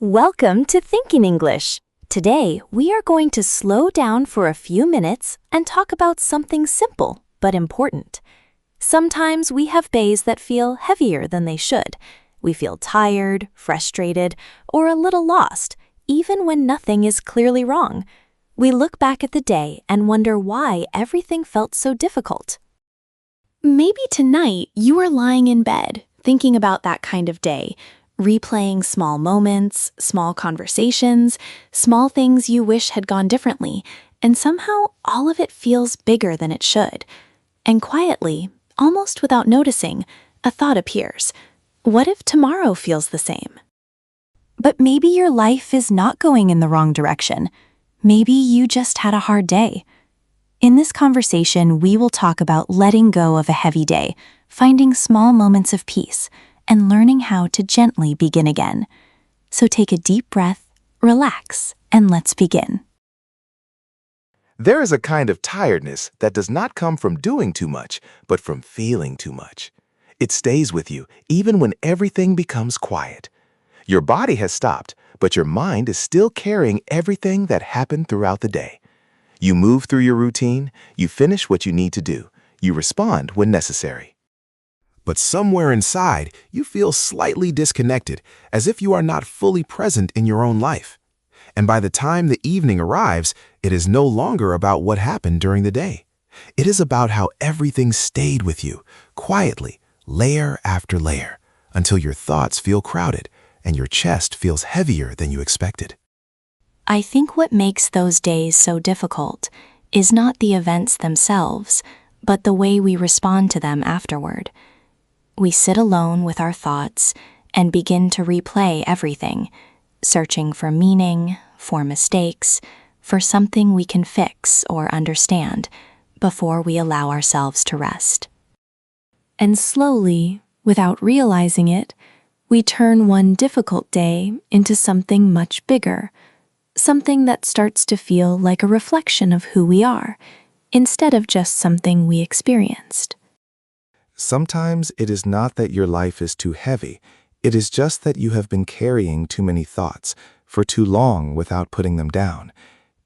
Welcome to Thinking English. Today, we are going to slow down for a few minutes and talk about something simple but important. Sometimes we have days that feel heavier than they should. We feel tired, frustrated, or a little lost, even when nothing is clearly wrong. We look back at the day and wonder why everything felt so difficult. Maybe tonight you are lying in bed, thinking about that kind of day, replaying small moments, small conversations, small things you wish had gone differently, and somehow all of it feels bigger than it should. And quietly, almost without noticing, a thought appears. What if tomorrow feels the same? But maybe your life is not going in the wrong direction. Maybe you just had a hard day. In this conversation, we will talk about letting go of a heavy day, finding small moments of peace, and learning how to gently begin again. So take a deep breath, relax, and let's begin. There is a kind of tiredness that does not come from doing too much, but from feeling too much. It stays with you even when everything becomes quiet. Your body has stopped, but your mind is still carrying everything that happened throughout the day. You move through your routine, you finish what you need to do, you respond when necessary. But somewhere inside, you feel slightly disconnected, as if you are not fully present in your own life. And by the time the evening arrives, it is no longer about what happened during the day. It is about how everything stayed with you, quietly, layer after layer, until your thoughts feel crowded and your chest feels heavier than you expected. I think what makes those days so difficult is not the events themselves, but the way we respond to them afterward. We sit alone with our thoughts and begin to replay everything, searching for meaning, for mistakes, for something we can fix or understand before we allow ourselves to rest. And slowly, without realizing it, we turn one difficult day into something much bigger, something that starts to feel like a reflection of who we are, instead of just something we experienced. Sometimes it is not that your life is too heavy, it is just that you have been carrying too many thoughts for too long without putting them down.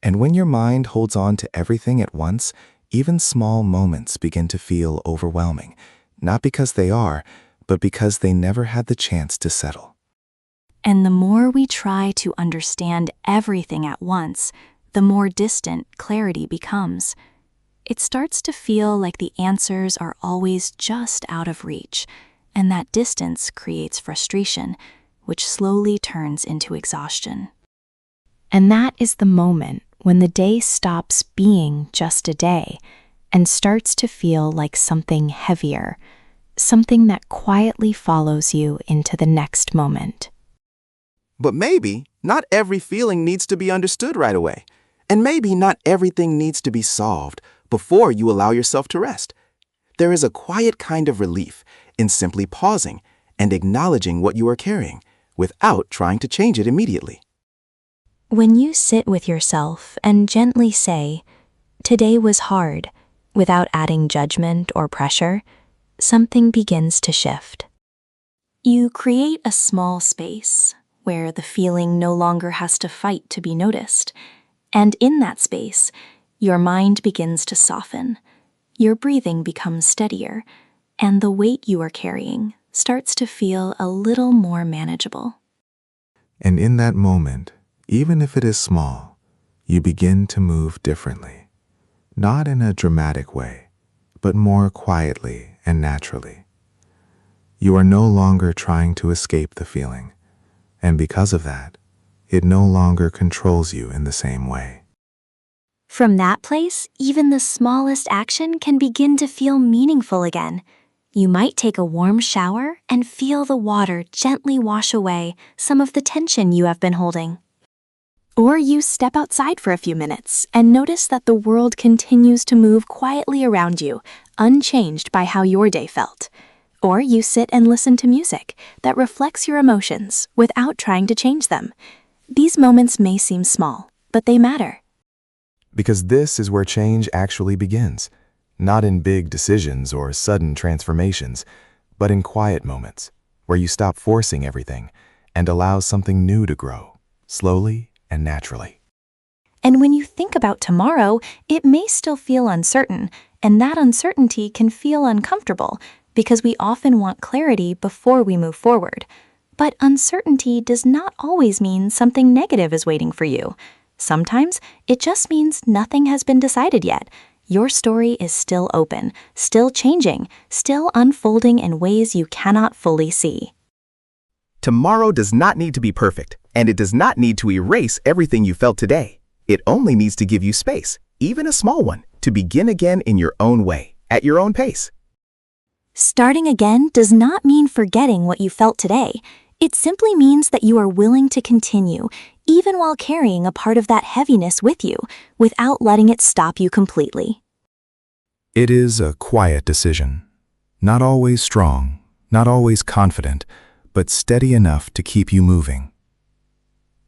And when your mind holds on to everything at once, even small moments begin to feel overwhelming, not because they are, but because they never had the chance to settle. And the more we try to understand everything at once, the more distant clarity becomes. It starts to feel like the answers are always just out of reach, and that distance creates frustration, which slowly turns into exhaustion. And that is the moment when the day stops being just a day and starts to feel like something heavier, something that quietly follows you into the next moment. But maybe not every feeling needs to be understood right away. And maybe not everything needs to be solved before you allow yourself to rest. There is a quiet kind of relief in simply pausing and acknowledging what you are carrying without trying to change it immediately. When you sit with yourself and gently say, "Today was hard," without adding judgment or pressure, something begins to shift. You create a small space where the feeling no longer has to fight to be noticed. And in that space, your mind begins to soften, your breathing becomes steadier, and the weight you are carrying starts to feel a little more manageable. And in that moment, even if it is small, you begin to move differently, not in a dramatic way, but more quietly and naturally. You are no longer trying to escape the feeling, and because of that, it no longer controls you in the same way. From that place, even the smallest action can begin to feel meaningful again. You might take a warm shower and feel the water gently wash away some of the tension you have been holding. Or you step outside for a few minutes and notice that the world continues to move quietly around you, unchanged by how your day felt. Or you sit and listen to music that reflects your emotions without trying to change them. These moments may seem small, but they matter. Because this is where change actually begins, not in big decisions or sudden transformations, but in quiet moments, where you stop forcing everything and allows something new to grow, slowly and naturally. And when you think about tomorrow, it may still feel uncertain, and that uncertainty can feel uncomfortable because we often want clarity before we move forward. But uncertainty does not always mean something negative is waiting for you. Sometimes it just means nothing has been decided yet. Your story is still open, still changing, still unfolding in ways you cannot fully see. Tomorrow does not need to be perfect, and it does not need to erase everything you felt today. It only needs to give you space, even a small one, to begin again in your own way, at your own pace. Starting again does not mean forgetting what you felt today. It simply means that you are willing to continue, even while carrying a part of that heaviness with you, without letting it stop you completely. It is a quiet decision. Not always strong, not always confident, but steady enough to keep you moving.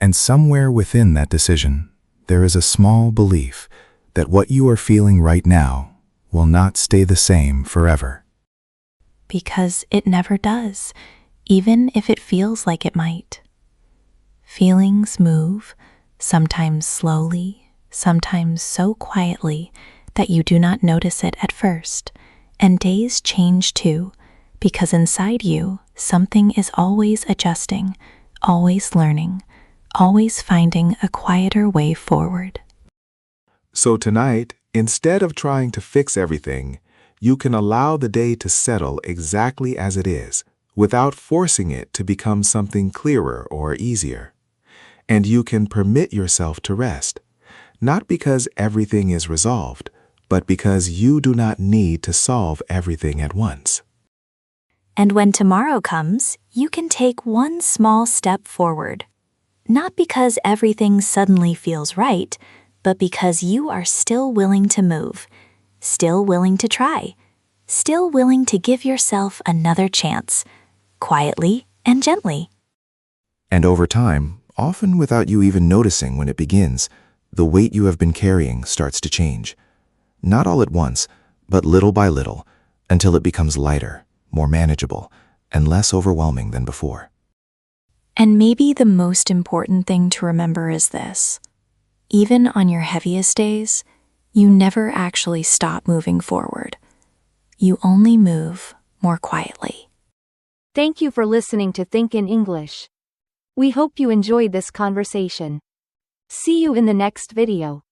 And somewhere within that decision, there is a small belief that what you are feeling right now will not stay the same forever. Because it never does, even if it feels like it might. Feelings move, sometimes slowly, sometimes so quietly that you do not notice it at first. And days change too, because inside you, something is always adjusting, always learning, always finding a quieter way forward. So tonight, instead of trying to fix everything, you can allow the day to settle exactly as it is, without forcing it to become something clearer or easier. And you can permit yourself to rest, not because everything is resolved, but because you do not need to solve everything at once. And when tomorrow comes, you can take one small step forward. Not because everything suddenly feels right, but because you are still willing to move, still willing to try, still willing to give yourself another chance, quietly and gently. And over time, often without you even noticing when it begins, the weight you have been carrying starts to change. Not all at once, but little by little, until it becomes lighter, more manageable, and less overwhelming than before. And maybe the most important thing to remember is this. Even on your heaviest days, you never actually stop moving forward. You only move more quietly. Thank you for listening to Think in English. We hope you enjoyed this conversation. See you in the next video.